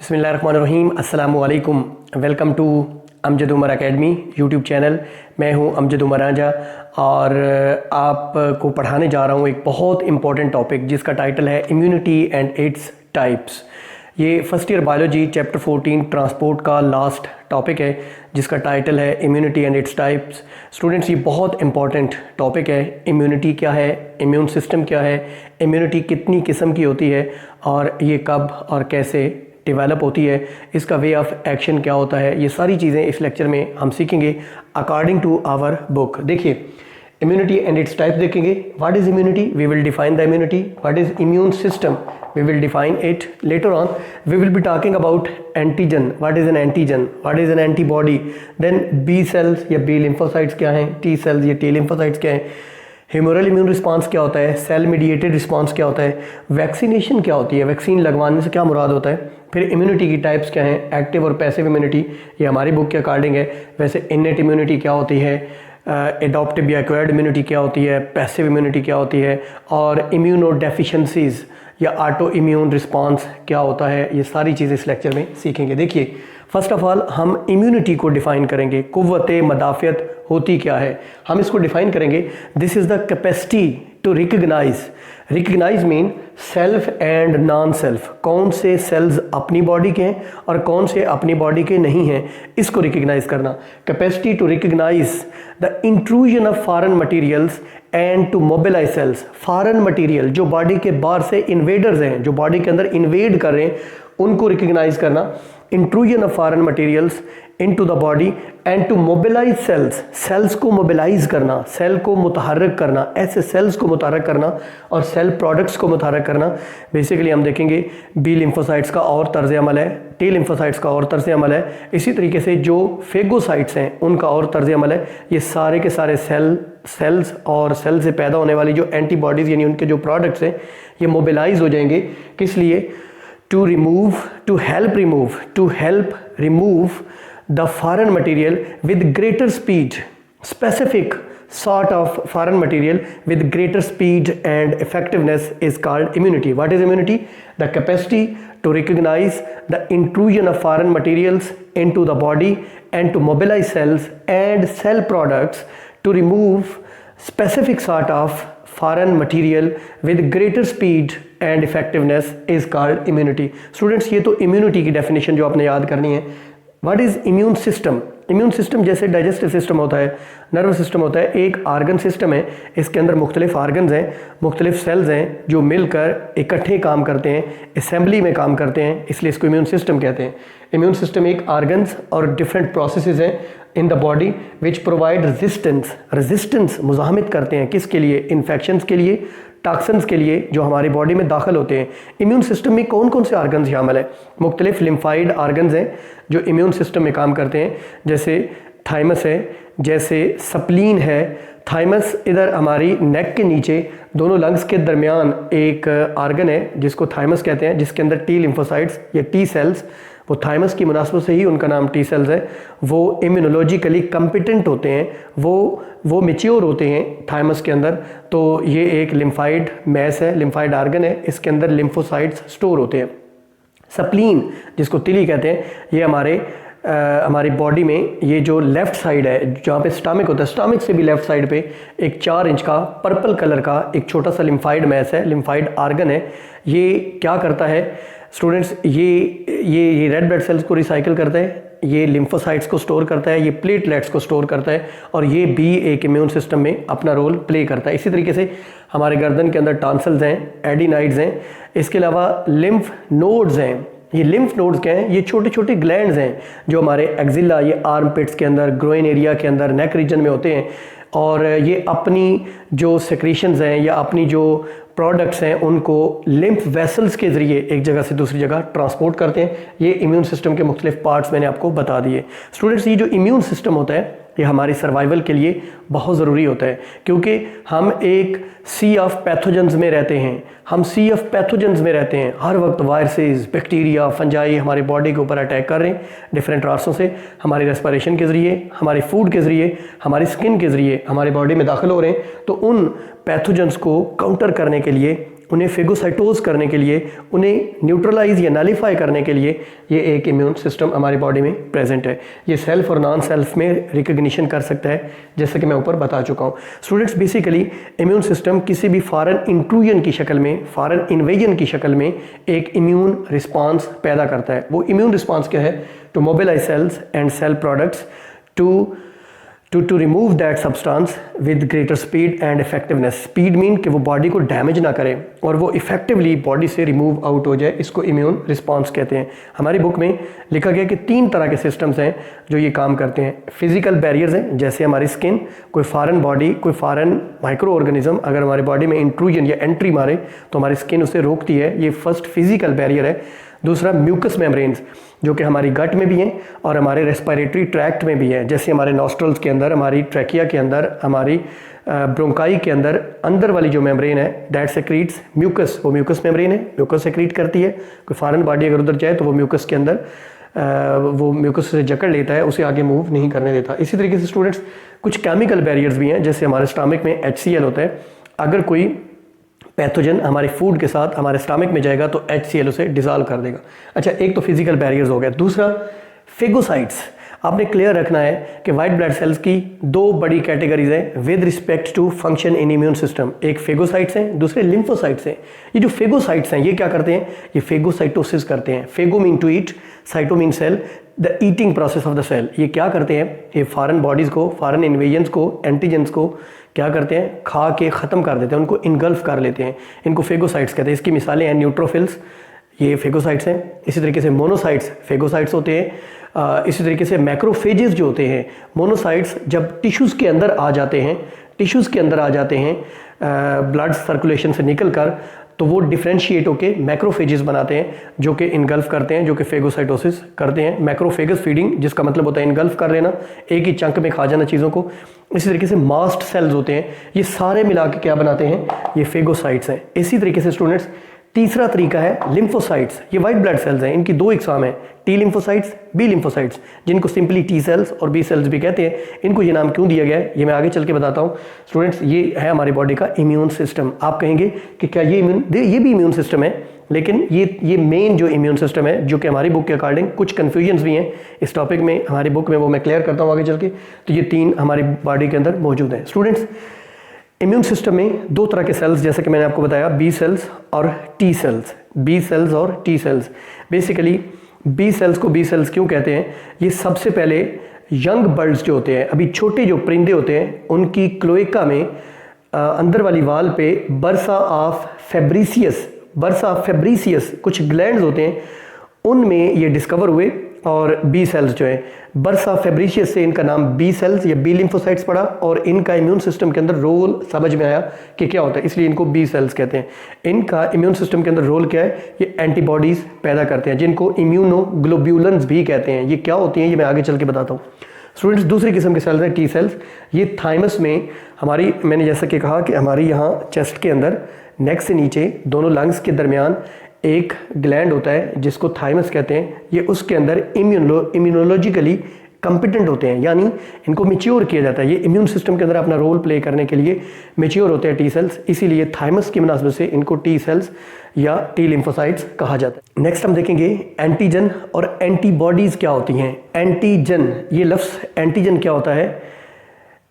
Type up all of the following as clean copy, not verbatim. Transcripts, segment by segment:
बिस्मिल्लाहिर्रहमानिर्रहीम, अस्सलामु अलैकुम। Welcome to Amjad Umar academy YouTube channel. मैं हूं अमजद उमर राजा और आपको पढ़ाने जा रहा हूं एक बहुत इंपॉर्टेंट टॉपिक जिसका टाइटल है इम्यूनिटी एंड इट्स टाइप्स। ये first year biology chapter 14 transport का लास्ट टॉपिक है जिसका टाइटल है immunity and its types. Students, ये बहुत इंपॉर्टेंट टॉपिक है। इम्यूनिटी क्या है, इम्यून सिस्टम क्या है, इम्यूनिटी कितनी किस्म की होती है और ये कब और कैसे डेवलप होती है, इसका वे ऑफ एक्शन क्या होता है, ये सारी चीज़ें इस लेक्चर में हम सीखेंगे अकॉर्डिंग टू आवर बुक। देखिए, इम्यूनिटी एंड इट्स टाइप्स देखेंगे। What is immunity, we will define the immunity. What is immune system, we will define it later on. We will be talking about antigen. What is an antigen, what is an antibody, then B cells या B lymphocytes क्या हैं, T cells या T lymphocytes क्या हैं, humoral immune response क्या होता है, cell mediated response क्या होता है, वैक्सीनेशन क्या होती है, वैक्सीन लगवाने से क्या मुराद होता है, फिर इम्यूनिटी की टाइप्स क्या हैं, एक्टिव और पैसिव इम्यूनिटी, ये हमारी बुक के अकॉर्डिंग है। वैसे इनेट इम्यूनिटी क्या होती है, एडॉप्टिव या एक्वायर्ड इम्यूनिटी क्या होती है, पैसिव इम्यूनिटी क्या होती है, और इम्यूनो डेफिशिएंसीज या ऑटो इम्यून रिस्पांस क्या होता है, ये सारी चीज़ें इस लेक्चर में सीखेंगे। देखिए, फर्स्ट ऑफ ऑल हम इम्यूनिटी को डिफ़ाइन करेंगे। कुव्वत मदाफ़ियत होती क्या है, हम इसको डिफ़ाइन करेंगे। This is the capacity to recognise mean self and non self. कौन से सेल्स अपनी बॉडी के हैं और कौन से अपनी बॉडी के नहीं हैं, इसको रिकग्नाइज करना। Capacity to recognise the intrusion of foreign materials and to mobilise cells. Foreign material जो बॉडी के बाहर से इन्वेडर्स हैं, जो बॉडी के अंदर इन्वेड कर रहे हैं, उनको रिकग्नाइज करना। Intrusion of foreign materials into the body and to mobilise cells. Cells को मोबिलाइज करना, सेल को मुतहर्रिक करना, ऐसे सेल्स को मुतहर्रिक करना और सेल प्रोडक्ट्स को मुतहर्रिक करना। बेसिकली हम देखेंगे बी लिम्फोसाइट्स का और तर्ज अमल है, टी लिम्फोसाइट्स का और तर्ज अमल है। इसी तरीके से जो फेगोसाइट्स हैं उनका और तर्ज अमल है। ये सारे के सारे सेल्स और सेल से पैदा होने वाली जो एंटीबॉडीज़ यानी उनके जो प्रोडक्ट्स हैं ये मोबिलाइज हो जाएंगे। किस लिए? To help remove the foreign material with greater speed, specific sort of foreign material with greater speed and effectiveness is called immunity. What is immunity? The capacity to recognize the intrusion of foreign materials into the body and to mobilize cells and cell products to remove specific sort of foreign material with greater speed and effectiveness is called immunity. Students, ये तो immunity की definition जो आपने याद करनी है। What is immune system? Immune system जैसे digestive system होता है, नर्व सिस्टम होता है, एक आर्गन सिस्टम है। इसके अंदर मुख्तलिफ आर्गन्स हैं, मुख्तलिफ सेल्स हैं जो मिलकर इकट्ठे काम करते हैं, असेंबली में काम करते हैं, इसलिए इसको इम्यून सिस्टम कहते हैं। इम्यून सिस्टम एक आर्गन्स और डिफरेंट प्रोसेसेस हैं in the body which provide resistance मुज़ाहमत करते हैं। किसके लिए? इन्फेक्शंस के लिए, टॉक्सिन्स के लिए जो हमारी बॉडी में दाखिल होते हैं। इम्यून सिस्टम में कौन कौन से आर्गन्स शामिल हैं? मुख्तलिफ लिम्फाइड आर्गन्स हैं जो इम्यून सिस्टम में काम करते हैं, जैसे थाइमस है, जैसे स्प्लीन है। थाइमस इधर हमारी नेक के नीचे दोनों लंग्स के दरमियान एक आर्गन है जिसको थाइमस कहते हैं, जिसके अंदर टी लिम्फोसाइट्स या टी सेल्स, वो थाइमस की मुनासबत से ही उनका नाम टी सेल्स है, वो इम्यूनोलॉजिकली कम्पिटेंट होते हैं, वो मेच्योर होते हैं थाइमस के अंदर। तो ये एक लिम्फाइड मैस है, लिम्फाइड आर्गन है, इसके अंदर लिम्फोसाइट्स स्टोर होते हैं। स्प्लीन जिसको तिली कहते हैं, ये हमारी बॉडी में ये जो लेफ़्ट साइड है जहाँ पे स्टमक होता है, स्टमक से भी लेफ़्ट साइड पे एक 4 इंच का पर्पल कलर का एक छोटा सा लिम्फाइड मैस है, लिम्फाइड आर्गन है। ये क्या करता है स्टूडेंट्स? ये रेड ब्लड सेल्स को रिसाइकिल करता है, ये लिम्फोसाइट्स को स्टोर करता है, ये प्लेटलेट्स को स्टोर करता है, और ये भी एक इम्यून सिस्टम में अपना रोल प्ले करता है। इसी तरीके से हमारे गर्दन के अंदर टॉन्सिल्स हैं, एडिनाइड्स हैं, इसके अलावा लिम्फ नोड्स हैं। ये लिम्फ नोड्स क्या हैं? ये छोटे छोटे ग्लैंड्स हैं जो हमारे एक्जिला, ये आर्म पिट्स के अंदर, ग्रोइन एरिया के अंदर, नेक रीजन में होते हैं, और ये अपनी जो सेक्रीशंस हैं या अपनी जो प्रोडक्ट्स हैं उनको लिम्फ वेसल्स के ज़रिए एक जगह से दूसरी जगह ट्रांसपोर्ट करते हैं। ये इम्यून सिस्टम के मुख्तलिफ पार्ट्स मैंने आपको बता दिए। स्टूडेंट्स, ये जो इम्यून सिस्टम होता है ये हमारी सर्वाइवल के लिए बहुत ज़रूरी होता है, क्योंकि हम एक सी ऑफ पैथोजेंस में रहते हैं। हर वक्त वायरसेस, बैक्टीरिया, फंजाई हमारी बॉडी के ऊपर अटैक कर रहे हैं डिफरेंट रास्तों से, हमारी रेस्पिरेशन के ज़रिए, हमारे फूड के ज़रिए, हमारी स्किन के ज़रिए हमारी बॉडी में दाखिल हो रहे हैं। तो उन पैथोजेंस को काउंटर करने के लिए, उन्हें फेगोसाइटोज करने के लिए, उन्हें न्यूट्रलाइज या नलिफाई करने के लिए ये एक इम्यून सिस्टम हमारी बॉडी में प्रेजेंट है। ये सेल्फ और नॉन सेल्फ में रिकग्निशन कर सकता है, जैसे कि मैं ऊपर बता चुका हूँ। स्टूडेंट्स, बेसिकली इम्यून सिस्टम किसी भी फॉरेन इंट्रूजन की शक्ल में, फॉरेन इन्वेजन की शक्ल में एक इम्यून रिस्पॉन्स पैदा करता है। वो इम्यून रिस्पॉन्स क्या है? To mobilise cells and cell products to remove that substance with greater speed and effectiveness। Speed mean कि वो बॉडी को डैमेज ना करे और वो इफेक्टिवली बॉडी से रिमूव आउट हो जाए, इसको इम्यून रिस्पांस कहते हैं। हमारी बुक में लिखा गया कि 3 तरह के सिस्टम्स हैं जो ये काम करते हैं। फिजिकल बैरियर्स हैं, जैसे हमारी स्किन, कोई फॉरेन बॉडी, कोई फॉरेन माइक्रो ऑर्गेनिज्म अगर हमारी बॉडी में इंट्रूजन या एंट्री मारे तो हमारी स्किन उसे रोकती है, ये फर्स्ट फिजिकल बैरियर है। दूसरा म्यूकस मेम्ब्रेन्स, जो कि हमारी गट में भी हैं और हमारे रेस्पिरेटरी ट्रैक्ट में भी है, जैसे हमारे नॉस्ट्रल्स के अंदर, हमारी ट्रैकिया के अंदर, हमारी ब्रोंकाई के अंदर अंदर वाली जो मेम्ब्रेन है दैट सेक्रीट्स म्यूकस, वो म्यूकस मेम्ब्रेन है, म्यूकस सेक्रीट करती है। कोई फॉरेन बॉडी अगर उधर जाए तो वो म्यूकस के अंदर वो म्यूकस से जकड़ लेता है, उसे आगे मूव नहीं करने देता। इसी तरीके से स्टूडेंट्स कुछ केमिकल बैरियर्स भी हैं, जैसे हमारे स्टमक में HCl होता है। अगर कोई पैथोजन हमारे फूड के साथ हमारे स्टमक में जाएगा तो HCl उसे डिसॉल्व कर देगा। अच्छा, एक तो फिजिकल बैरियर्स हो गया। दूसरा फेगोसाइट्स। आपने क्लियर रखना है कि वाइट ब्लड सेल्स की 2 बड़ी कैटेगरीज हैं with respect to function in immune system. एक फेगोसाइट्स हैं, दूसरे लिम्फोसाइट्स हैं। ये जो फेगोसाइट्स हैं ये क्या करते हैं? ये फेगोसाइटोसिस करते हैं। Phago mean to eat, cyto mean cell, the eating process of the cell. ये क्या करते हैं? ये फॉरेन बॉडीज़ को, फॉरेन इन्वेजन्स को, एंटीजेंस को क्या करते हैं? खा के ख़त्म कर देते हैं, उनको इनगल्फ कर लेते हैं। इनको फेगोसाइट्स कहते हैं। इसकी मिसालें हैं न्यूट्रोफिल्स, ये फेगोसाइट्स हैं। इसी तरीके से मोनोसाइट्स फेगोसाइट्स होते हैं। इसी तरीके से मैक्रोफेजेस जो होते हैं, मोनोसाइट्स जब टिश्यूज़ के अंदर आ जाते हैं, ब्लड सर्कुलेशन से निकल कर, तो वो डिफ्रेंशिएट होकर मैक्रोफेजेस बनाते हैं जो कि इनगल्फ करते हैं, जो कि फेगोसाइटोसिस करते हैं। मैक्रोफेगस फीडिंग, जिसका मतलब होता है इनगल्फ कर लेना, एक ही चंक में खा जाना चीज़ों को। इसी तरीके से मास्ट सेल्स होते हैं, ये सारे मिला के क्या बनाते हैं? ये फेगोसाइट्स हैं। इसी तरीके से स्टूडेंट्स तीसरा तरीका है लिम्फोसाइट्स। ये वाइट ब्लड सेल्स हैं, इनकी 2 इकसाम है, टी लिम्फोसाइट्स, बी लिम्फोसाइट्स, जिनको सिंपली टी सेल्स और बी सेल्स भी कहते हैं। इनको ये नाम क्यों दिया गया है ये मैं आगे चल के बताता हूँ। स्टूडेंट्स, ये है हमारी बॉडी का इम्यून सिस्टम। आप कहेंगे कि क्या ये भी इम्यून सिस्टम है, लेकिन ये मेन जो इम्यून सिस्टम है, जो कि हमारी बुक के अकॉर्डिंग कुछ कन्फ्यूजन्स भी हैं इस टॉपिक में, हमारी बुक में, वो मैं क्लियर करता हूँ आगे चल के। तो ये 3 हमारी बॉडी के अंदर मौजूद हैं। स्टूडेंट्स, इम्यून सिस्टम में 2 तरह के सेल्स, जैसे कि मैंने आपको बताया, बी सेल्स और टी सेल्स। बी सेल्स और T cells. Basically B cells को बी सेल्स क्यों कहते हैं? ये सबसे पहले यंग बर्ड्स जो होते हैं, अभी छोटे जो परिंदे होते हैं, उनकी क्लोएका में अंदर वाली वाल पे बर्सा ऑफ फेब्रीसियस कुछ ग्लैंड्स होते हैं, उनमें ये डिस्कवर हुए। और बी सेल्स जो है, बर्सा फेब्रीशियस से इनका नाम बी सेल्स या बी लिम्फोसाइट्स पड़ा, और इनका इम्यून सिस्टम के अंदर रोल समझ में आया कि क्या होता है, इसलिए इनको बी सेल्स कहते हैं। इनका इम्यून सिस्टम के अंदर रोल क्या है? ये एंटीबॉडीज़ पैदा करते हैं, जिनको इम्यूनोग्लोब्यूलेंस भी कहते हैं। ये क्या होती हैं ये मैं आगे चल के बताता हूँ। स्टूडेंट्स, दूसरी किस्म के सेल्स हैं टी सेल्स। ये थाइमस में हमारी, मैंने जैसा कि कहा कि हमारी यहाँ चेस्ट के अंदर, नेक से नीचे दोनों लंग्स के दरमियान एक ग्लैंड होता है जिसको थाइमस कहते हैं। ये उसके अंदर इम्यूनोलॉजिकली कंपिटेंट होते हैं, यानी इनको मैच्योर किया जाता है। ये इम्यून सिस्टम के अंदर अपना रोल प्ले करने के लिए मैच्योर होते हैं टी सेल्स, इसीलिए थाइमस की मुनासबत से इनको टी सेल्स या टी लिम्फोसाइट्स कहा जाता है। नेक्स्ट हम देखेंगे एंटीजन और एंटीबॉडीज़ क्या होती हैं। एंटीजन, ये लफ्ज़ एंटीजन क्या होता है?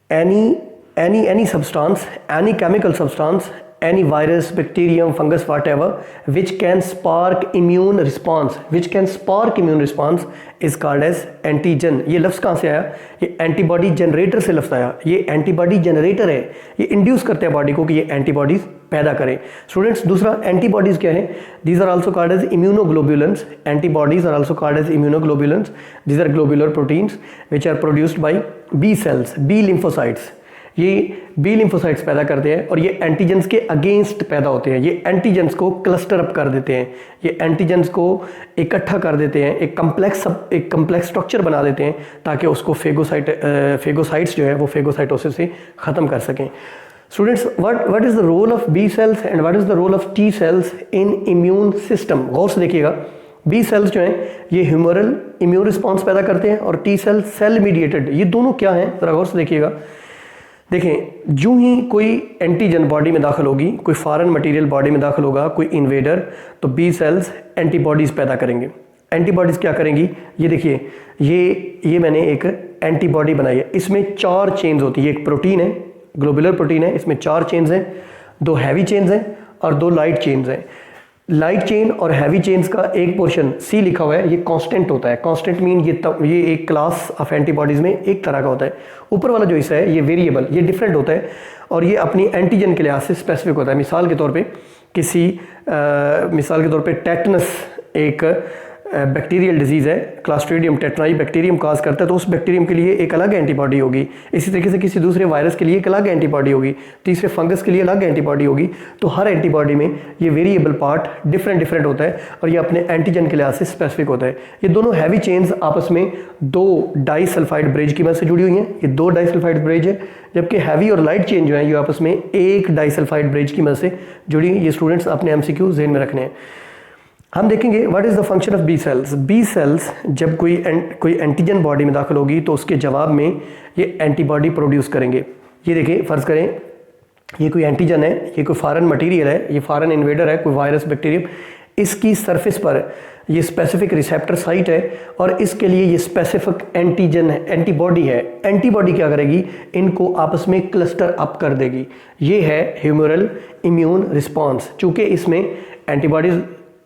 Any substance, any chemical substance, any virus, bacterium, fungus, whatever, which can spark immune response is called as antigen। ये लफ्ज़ कहाँ से आया? ये एंटीबॉडी जनरेटर से लफ्ज़ आया। ये एंटीबॉडी जनरेटर है, ये इंड्यूस करते हैं बॉडी को कि ये एंटीबॉडीज़ पैदा करें। स्टूडेंट्स, दूसरा एंटीबॉडीज़ क्या है? These are also called as इम्यूनोग्लोब्यूलेंस। Antibodies are also called as इम्यूनोग्लोब्यूलेंस। These are globular proteins which are produced by B cells, B lymphocytes. ये बी लिम्फोसाइट्स पैदा करते हैं और ये एंटीजेंस के अगेंस्ट पैदा होते हैं। ये एंटीजेंस को क्लस्टर अप कर देते हैं, ये एंटीजेंस को इकट्ठा कर देते हैं, एक कम्प्लेक्स स्ट्रक्चर बना देते हैं, ताकि उसको फेगोसाइट्स जो है वो फेगोसाइटोसिस से ख़त्म कर सकें। Students, what is the role of B sales and what is the role of T cells in immune system? गौर से देखिएगा, बी सेल्स जो हैं ये ह्यूमरल इम्यून रिस्पॉन्स पैदा करते हैं और टी सेल सेल मीडिएटेड। ये दोनों क्या हैं ज़रा गौर से देखिएगा। देखें, जो ही कोई एंटीजन बॉडी में दाखिल होगी, कोई फॉरेन मटेरियल बॉडी में दाखिल होगा, कोई इन्वेडर, तो बी सेल्स एंटीबॉडीज़ पैदा करेंगे। एंटीबॉडीज़ क्या करेंगी, ये देखिए, ये मैंने एक एंटीबॉडी बनाई है। इसमें 4 चेन्स होती है। एक प्रोटीन है, ग्लोबुलर प्रोटीन है, इसमें 4 चेन्स हैं, 2 हैवी चेन्स हैं और 2 लाइट चेन्स हैं। लाइट चेन और हैवी चेन्स का एक पोर्शन सी लिखा हुआ है, ये कांस्टेंट होता है। कांस्टेंट मीन ये एक क्लास ऑफ एंटीबॉडीज़ में एक तरह का होता है। ऊपर वाला जो हिस्सा है ये वेरिएबल, ये डिफरेंट होता है और ये अपनी एंटीजन के लिहाज से स्पेसिफिक होता है। मिसाल के तौर पे टेटनस एक बैक्टीरियल डिजीज़ है, क्लास्ट्रीडियम टेट्राई बैक्टीरियम काज करता है, तो उस बैक्टीरियम के लिए एक अलग एंटीबॉडी होगी। इसी तरीके से किसी दूसरे वायरस के लिए एक अलग एंटीबॉडी होगी, तीसरे फंगस के लिए अलग एंटीबॉडी होगी। तो हर एंटीबॉडी में ये वेरिएबल पार्ट डिफरेंट होता है और ये अपने एंटीजन के लिहाज से स्पेसिफिक होता है। ये दोनों हैवी चेन्स आपस में 2 डाइसल्फाइड ब्रिज की मदद से जुड़ी हुई हैं। ये 2 डाइसल्फाइड ब्रिज है, जबकि हैवी और लाइट चेन जो है ये आपस में एक डाइसल्फाइड ब्रिज की मदद से जुड़ी हुई। ये स्टूडेंट्स अपने MCQ ज़हन में रखने हैं। हम देखेंगे what is the function of B cells. B cells जब कोई एंटीजन बॉडी में दाखिल होगी तो उसके जवाब में ये एंटीबॉडी प्रोड्यूस करेंगे। ये देखिए, फ़र्ज़ करें ये कोई एंटीजन है, ये कोई फॉरेन मटेरियल है, ये फॉरेन इन्वेडर है, कोई वायरस बैक्टीरियम। इसकी सरफेस पर ये स्पेसिफिक रिसेप्टर साइट है और इसके लिए ये स्पेसिफिक एंटीजन है, एंटीबॉडी है। एंटीबॉडी क्या करेगी, इनको आपस में क्लस्टर अप कर देगी। ये है ह्यूमरल इम्यून रिस्पॉन्स। चूँकि इसमें एंटीबॉडीज़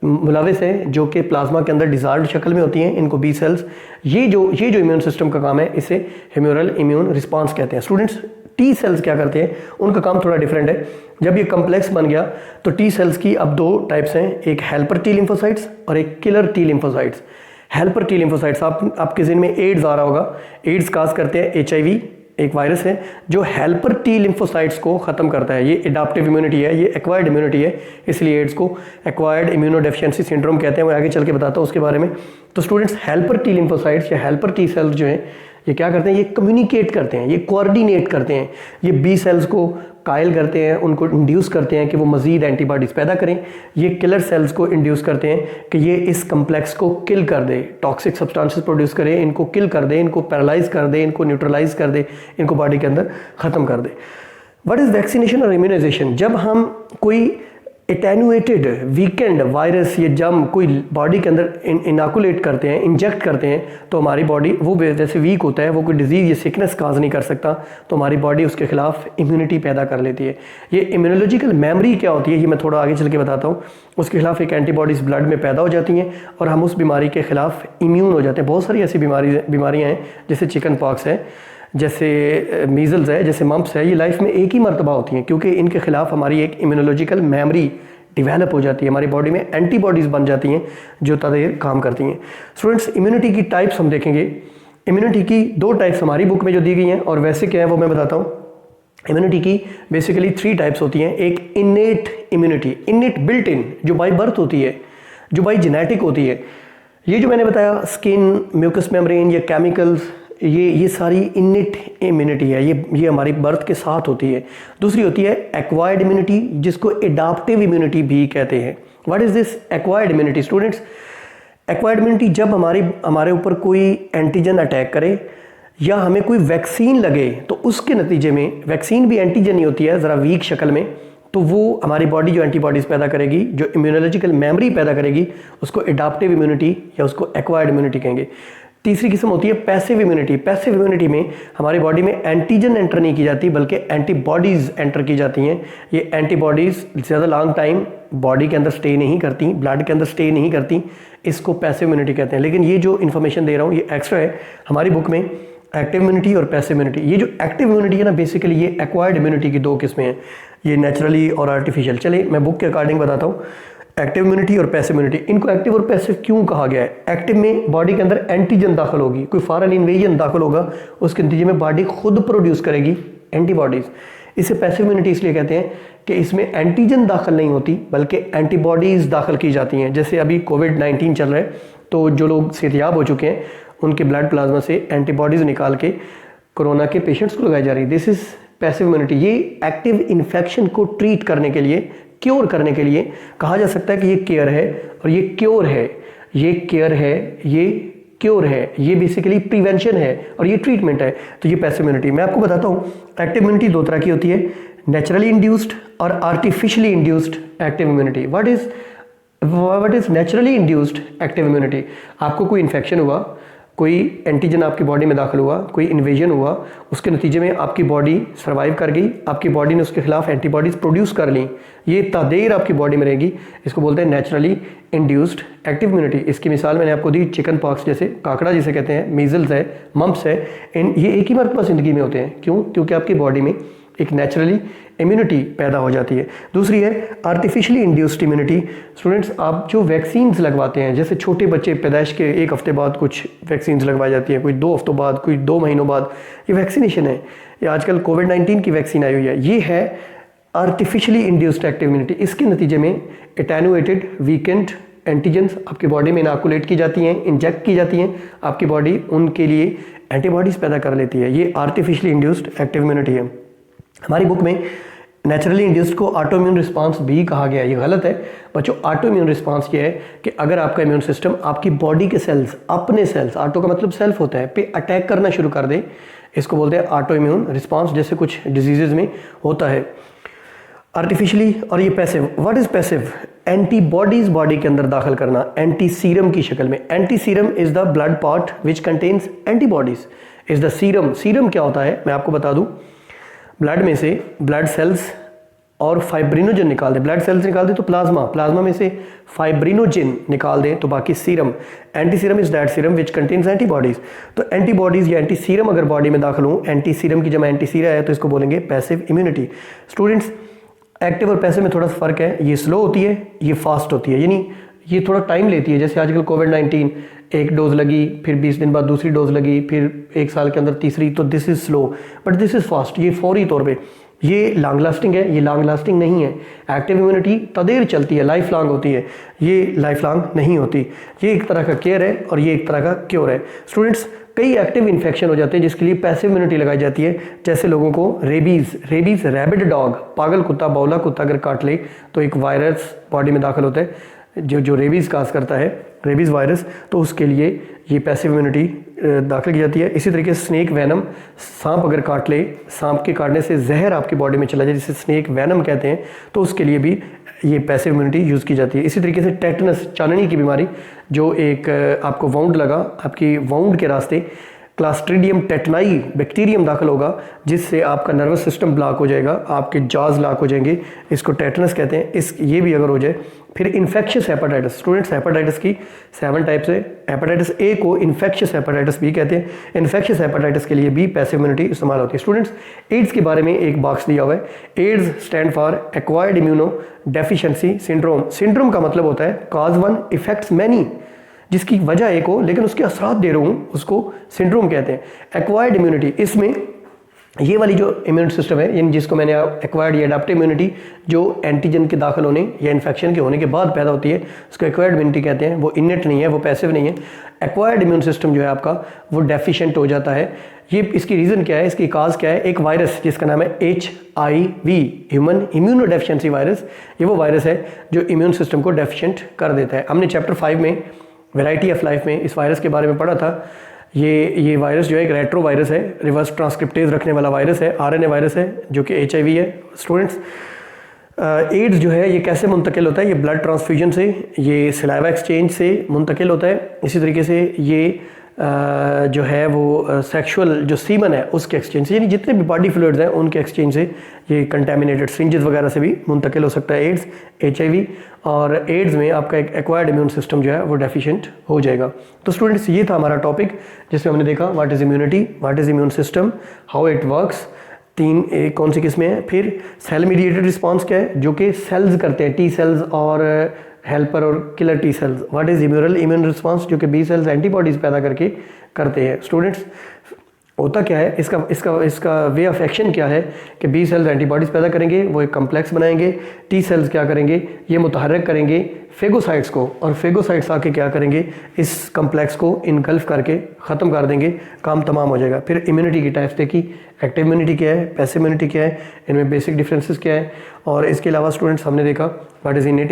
मुलविस हैं जो कि प्लाज्मा के अंदर डिज़ॉल्व्ड शक्ल में होती हैं, इनको बी सेल्स, ये जो इम्यून सिस्टम का काम है, इसे ह्यूमरल इम्यून रिस्पांस कहते हैं। स्टूडेंट्स, टी सेल्स क्या करते हैं, उनका काम थोड़ा डिफरेंट है। जब ये कम्प्लेक्स बन गया तो टी सेल्स की अब 2 टाइप्स हैं, एक हेल्पर टी लिम्फोसाइट्स और एक killer T lymphocytes. Helper T lymphocytes आपके ज़हन में एड्स आ रहा होगा। एड्स काज करते हैं HIV, एक वायरस है जो हेल्पर टी लिम्फोसाइट्स को ख़त्म करता है। ये एडाप्टिव इम्यूनिटी है, ये एक्वायर्ड इम्यूनिटी है, इसलिए एड्स को एक्वायर्ड इम्यूनोडेफिशिएंसी सिंड्रोम कहते हैं। मैं आगे चल के बताता हूँ उसके बारे में। तो स्टूडेंट्स, हेल्पर टी लिम्फोसाइट्स या हेल्पर टी सेल्स जो हैं ये क्या करते हैं, ये कम्युनिकेट करते हैं, ये कोऑर्डिनेट करते हैं, ये बी सेल्स को कायल करते हैं, उनको इंड्यूस करते हैं कि वो मज़ीद एंटीबॉडीज़ पैदा करें। ये किलर सेल्स को इंड्यूस करते हैं कि ये इस कम्प्लेक्स को किल कर दे, टॉक्सिक सब्सटेंसेस प्रोड्यूस करें, इनको किल कर दे, इनको पैरालाइज कर दे, इनको न्यूट्रलाइज कर दे, इनको बॉडी के अंदर ख़त्म कर दे। व्हाट इज़ वैक्सीनेशन और इम्यूनाइजेशन। जब हम कोई एटेनुएटेड वीकेंड वायरस या जम कोई बॉडी के अंदर इनाकुलेट करते हैं, इंजेक्ट करते हैं, तो हमारी बॉडी वो जैसे वीक होता है, वो कोई डिजीज़ या सिकनेस काज नहीं कर सकता, तो हमारी बॉडी उसके खिलाफ इम्यूनिटी पैदा कर लेती है। ये इम्यूनोलॉजिकल मेमोरी क्या होती है, ये मैं थोड़ा आगे चल के बताता हूँ। उसके खिलाफ एक एंटीबॉडीज़ ब्लड में पैदा हो जाती हैं और हम उस बीमारी के खिलाफ इम्यून हो जाते हैं। बहुत सारी ऐसी बीमारियाँ हैं, जैसे चिकन पॉक्स है, जैसे मीज़ल्स है, जैसे मम्प्स है। ये लाइफ में एक ही मरतबा होती हैं क्योंकि इनके खिलाफ हमारी एक इम्यूनोलॉजिकल मेमोरी डिवेलप हो जाती है, हमारी बॉडी में एंटीबॉडीज़ बन जाती हैं जो तदेर काम करती हैं। स्टूडेंट्स, इम्यूनिटी की टाइप्स हम देखेंगे। इम्यूनिटी की 2 टाइप्स हमारी बुक में जो दी गई हैं और वैसे क्या है वो मैं बताता हूँ। इम्यूनिटी की बेसिकली 3 टाइप्स होती हैं। एक इनेट इम्यूनिटी, इनेट बिल्ट इन, जो बाई बर्थ होती है, जो बाई जेनेटिक होती है। ये जो मैंने बताया, स्किन, म्यूकस मेम्ब्रेन या केमिकल्स, ये सारी इनेट इम्यूनिटी है, ये हमारी बर्थ के साथ होती है। दूसरी होती है एक्वायर्ड इम्यूनिटी, जिसको एडाप्टिव इम्यूनिटी भी कहते हैं। What is this acquired immunity. Students, acquired immunity जब हमारे ऊपर कोई एंटीजन अटैक करे या हमें कोई वैक्सीन लगे तो उसके नतीजे में, वैक्सीन भी एंटीजन ही होती है ज़रा वीक शक्ल में, तो वो हमारी बॉडी जो एंटीबॉडीज़ पैदा करेगी, जो इम्यूनोलॉजिकल मेमोरी पैदा करेगी, उसको एडाप्टिव इम्यूनिटी या उसको एक्वायर्ड इम्यूनिटी कहेंगे। तीसरी किस्म होती है पैसिव इम्यूनिटी। पैसिव इम्यूनिटी में हमारी बॉडी में एंटीजन एंटर नहीं की जाती बल्कि एंटीबॉडीज़ एंटर की जाती हैं। ये एंटीबॉडीज़ ज़्यादा लॉन्ग टाइम बॉडी के अंदर स्टे नहीं करती, ब्लड के अंदर स्टे नहीं करती, इसको पैसिव इम्यूनिटी कहते हैं। लेकिन ये जो इन्फॉर्मेशन दे रहा हूँ ये एक्स्ट्रा है। हमारी बुक में एक्टिव इम्यूनिटी और पैसिव इम्यूनिटी, ये जो एक्टिव इम्यूनिटी है ना, बेसिकली ये एक्वायर्ड इम्यूनिटी की 2 किस्में हैं, ये नेचुरली और आर्टिफिशियल। चलिए मैं बुक के अकॉर्डिंग बताता हूँ एक्टिव इम्यूनिटी और पैसिव इम्यूनिटी। इनको एक्टिव और पैसिव क्यों कहा गया है। एक्टिव में बॉडी के अंदर एंटीजन दाखिल होगी, कोई फॉरेन इन्वेजन दाखिल होगा, उसके नतीजे में बॉडी खुद प्रोड्यूस करेगी एंटीबॉडीज़। इसे पैसिव इम्यूनिटी इसलिए कहते हैं कि इसमें एंटीजन दाखिल नहीं होती बल्कि एंटीबॉडीज़ दाखिल की जाती हैं। जैसे अभी कोविड-19 चल रहा है, तो जो लोग सेहतयाब हो चुके हैं उनके ब्लड प्लाज्मा से एंटीबॉडीज़ निकाल के कोरोना के पेशेंट्स को लगाई जा रही है। This is passive immunity. ये एक्टिव इन्फेक्शन को ट्रीट करने के लिए, क्योर करने के लिए कहा जा सकता है कि ये केयर है और ये क्योर है, ये केयर है, ये क्योर है, ये बेसिकली प्रिवेंशन है और ये ट्रीटमेंट है। तो ये पैसिव इम्यूनिटी। मैं आपको बताता हूँ, एक्टिव इम्यूनिटी दो तरह की होती है, नेचुरली इंड्यूस्ड और artificially induced active immunity. What is naturally induced active immunity? आपको कोई इन्फेक्शन हुआ, कोई एंटीजन आपकी बॉडी में दाखिल हुआ, कोई इन्वेजन हुआ, उसके नतीजे में आपकी बॉडी सर्वाइव कर गई, आपकी बॉडी ने उसके खिलाफ एंटीबॉडीज प्रोड्यूस कर ली, ये तादेर आपकी बॉडी में रहेगी, इसको बोलते हैं नेचुरली इंड्यूस्ड एक्टिव इम्यूनिटी। इसकी मिसाल मैंने आपको दी, चिकन पॉक्स जैसे, काकड़ा जिसे कहते हैं, मीजल्स है, मम्प्स है, ये एक ही मरतबा ज़िंदगी में होते हैं। क्यों? क्योंकि आपकी बॉडी में एक नेचुरली इम्यूनिटी पैदा हो जाती है। दूसरी है आर्टिफिशियली इंड्यूस्ड इम्यूनिटी। स्टूडेंट्स, आप जो वैक्सीन्स लगवाते हैं, जैसे छोटे बच्चे पैदाइश के 1 हफ्ते बाद कुछ वैक्सीन्स लगवाई जाती हैं, कोई 2 हफ्तों बाद, कोई 2 महीनों बाद, ये वैक्सीनेशन है। ये आजकल कोविड-19 की वैक्सीन आई हुई है, ये है आर्टिफिशियली इंड्यूस्ड एक्टिव इम्यूनिटी। इसके नतीजे में एटेनुएटेड वीकेंड एंटीजन्स आपकी बॉडी में इनोकुलेट की जाती हैं, इंजेक्ट की जाती हैं, आपकी बॉडी उनके लिए एंटीबॉडीज़ पैदा कर लेती है। ये आर्टिफिशियली इंड्यूस्ड एक्टिव इम्यूनिटी है। हमारी बुक में नेचुरली इंड्यूस्ड को ऑटो इम्यून रिस्पांस भी कहा गया है, ये गलत है बच्चों। ऑटो इम्यून रिस्पांस ये है कि अगर आपका इम्यून सिस्टम आपकी बॉडी के सेल्स, अपने सेल्स, ऑटो का मतलब सेल्फ होता है, पे अटैक करना शुरू कर दे, इसको बोलते हैं ऑटो इम्यून रिस्पांस, जैसे कुछ डिजीजेज में होता है आर्टिफिशियली। और ये passive. What is passive? Antibodies body के अंदर दाखिल करना एंटी सीरम की शक्ल में। Anti serum is the blood part which contains antibodies, is the serum. Serum क्या होता है मैं आपको बता दूं, ब्लड में से ब्लड सेल्स और फाइब्रिनोजन निकाल दें, ब्लड सेल्स निकाल दें तो प्लाज्मा में से फाइब्रिनोजन निकाल दें तो बाकी serum. Anti serum is that serum which contains antibodies. तो एंटीबॉडीज या एंटी सीरम अगर बॉडी में दाखिल हो, एंटी सीरम की जमा एंटी सीरा है, तो इसको बोलेंगे पैसिव इम्यूनिटी। स्टूडेंट्स, एक्टिव और पैसिव में थोड़ा सा फर्क है, ये स्लो होती है, ये फास्ट होती है, यानी ये थोड़ा टाइम लेती है। जैसे आजकल कोविड-19 एक डोज लगी, फिर 20 दिन बाद दूसरी डोज लगी, फिर 1 साल के अंदर तीसरी, तो this is slow but this is fast. ये फौरी तौर पे, ये लॉन्ग लास्टिंग है, ये लॉन्ग लास्टिंग नहीं है। एक्टिव इम्यूनिटी तदेर चलती है, लाइफ लॉन्ग होती है, ये लाइफ लॉन्ग नहीं होती। ये एक तरह का केयर है और ये एक तरह का क्योर है। स्टूडेंट्स, कई एक्टिव इन्फेक्शन हो जाते हैं जिसके लिए पैसिव इम्यूनिटी लगाई जाती है। जैसे लोगों को रेबीज़ रैबिड डॉग, पागल कुत्ता, बौला कुत्ता अगर काट ले तो एक वायरस बॉडी में दाखिल होता है जो रेबीज़ काज करता है, रेबीज़ वायरस, तो उसके लिए ये पैसिव इम्यूनिटी दाखिल की जाती है। इसी तरीके से स्नेक वैनम, सांप अगर काट ले, सांप के काटने से जहर आपकी बॉडी में चला जाए जिसे स्नेक वैनम कहते हैं, तो उसके लिए भी ये पैसिव इम्यूनिटी यूज़ की जाती है। इसी तरीके से टेटनस, चांदनी की बीमारी, जो एक आपको वाउंड लगा, आपकी वाउंड के रास्ते क्लास्ट्रीडियम टेटनाई बैक्टीरियम दाखिल होगा जिससे आपका नर्वस सिस्टम ब्लॉक हो जाएगा, आपके जॉज लॉक हो जाएंगे, इसको टेटनस कहते हैं। ये भी अगर हो जाए। फिर इन्फेक्शियस हेपेटाइटिस। स्टूडेंट्स, हेपेटाइटिस की 7 टाइप्स है। हेपेटाइटिस ए को इन्फेक्शियस हेपेटाइटिस बी कहते हैं। इन्फेक्शियस हेपेटाइटिस के लिए भी पैसिव इम्यूनिटी इस्तेमाल होती है। स्टूडेंट्स, एड्स के बारे में एक बॉक्स दिया हुआ है। AIDS stand for acquired immunodeficiency syndrome. Syndrome का मतलब होता है कॉज वन इफेक्ट्स मैनी, जिसकी वजह एक हो लेकिन उसके असरात दे रहा हूँ, उसको सिंड्रोम कहते हैं। एक्वायर्ड इम्यूनिटी, इसमें ये वाली जो इम्यून सिस्टम है, यानी जिसको मैंने एक्वायर्ड या एडाप्टिव इम्यूनिटी, जो एंटीजन के दाखिल होने या इन्फेक्शन के होने के बाद पैदा होती है, उसको एक्वायर्ड इम्यूनिटी कहते हैं। वो इनेट नहीं है, वो पैसिव नहीं है। एक्वायर्ड इम्यून सिस्टम जो है आपका, वो डेफिशिएंट हो जाता है। ये इसकी रीज़न क्या है, इसकी काज क्या है? एक वायरस जिसका नाम है HIV, human immuno deficiency virus. ये वो वायरस है जो इम्यून सिस्टम को डेफिशिएंट कर देता है। हमने चैप्टर 5 में वैरायटी ऑफ लाइफ में इस वायरस के बारे में पढ़ा था। ये वायरस जो है एक रेट्रो वायरस है, रिवर्स ट्रांसक्रिप्टेज रखने वाला वायरस है, RNA वायरस है जो कि HIV है। स्टूडेंट्स, एड्स जो है ये कैसे मुंतकिल होता है? ये ब्लड ट्रांसफ्यूजन से, ये सलाइवा एक्सचेंज से मुंतकिल होता है। इसी तरीके से ये जो है वो सेक्सुअल जो सीमन है उसके एक्सचेंज से, यानी जितने भी बॉडी फ्लूइड्स हैं उनके एक्सचेंज से, ये कंटेमिनेटेड सिरिंजेस वगैरह से भी मुंतकिल हो सकता है एड्स, HIV। और एड्स में आपका एक एक्वायर्ड इम्यून सिस्टम जो है वो डेफिशिएंट हो जाएगा। तो स्टूडेंट्स, ये था हमारा टॉपिक जिसमें हमने देखा what is immunity, what is immune system, how it works, 3 कौन सी किस्में हैं। फिर सेल मीडिएटेड रिस्पांस क्या है, जो कि सेल्स करते हैं, T सेल्स और हेल्पर और killer T cells. What is humoral immune response, जो कि B सेल्स एंटीबॉडीज पैदा करके करते हैं। स्टूडेंट्स, होता क्या है इसका वे ऑफ एक्शन क्या है कि B सेल्स एंटीबॉडीज पैदा करेंगे, वो एक कम्प्लेक्स बनाएंगे। T सेल्स क्या करेंगे, ये मुतहर्रिक करेंगे फेगोसाइट्स को, और फेगोसाइट्स आके क्या करेंगे, इस कम्प्लेक्स को इनगल्फ करके ख़त्म कर देंगे, काम तमाम हो जाएगा। फिर इम्यूनिटी की टाइप्स देखी, एक्टिव इम्यूनिटी क्या है, पैसिव इम्यूनिटी क्या है, इनमें बेसिक डिफरेंसेस क्या है। और इसके अलावा स्टूडेंट्स हमने देखा what is innate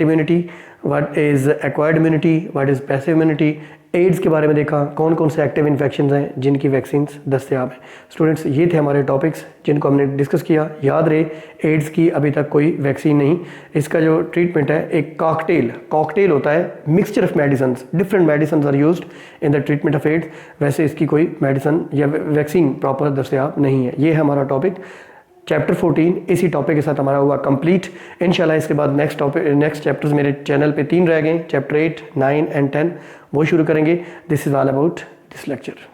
immunity, what is acquired immunity, what is passive immunity, AIDS के बारे में देखा, कौन कौन से एक्टिव इन्फेक्शंस हैं जिनकी वैक्सीन दस्तयाब हैं। स्टूडेंट्स, ये थे हमारे टॉपिक्स जिनको हमने डिस्कस किया। याद रहे, एड्स की अभी तक कोई वैक्सीन नहीं। इसका जो ट्रीटमेंट है एक कॉकटेल होता है, mixture of medicine, different medicine are used in the treatment of AIDS. वैसे इसकी कोई मेडिसिन या वैक्सीन प्रॉपर दस्तयाब नहीं है। ये है हमारा टॉपिक चैप्टर 14। इसी टॉपिक के साथ हमारा हुआ कंप्लीट। इंशाल्लाह इसके बाद नेक्स्ट चैप्टर्स मेरे चैनल पे 3 रह गए, चैप्टर 8, 9 एंड 10 वो शुरू करेंगे। This is all about this lecture.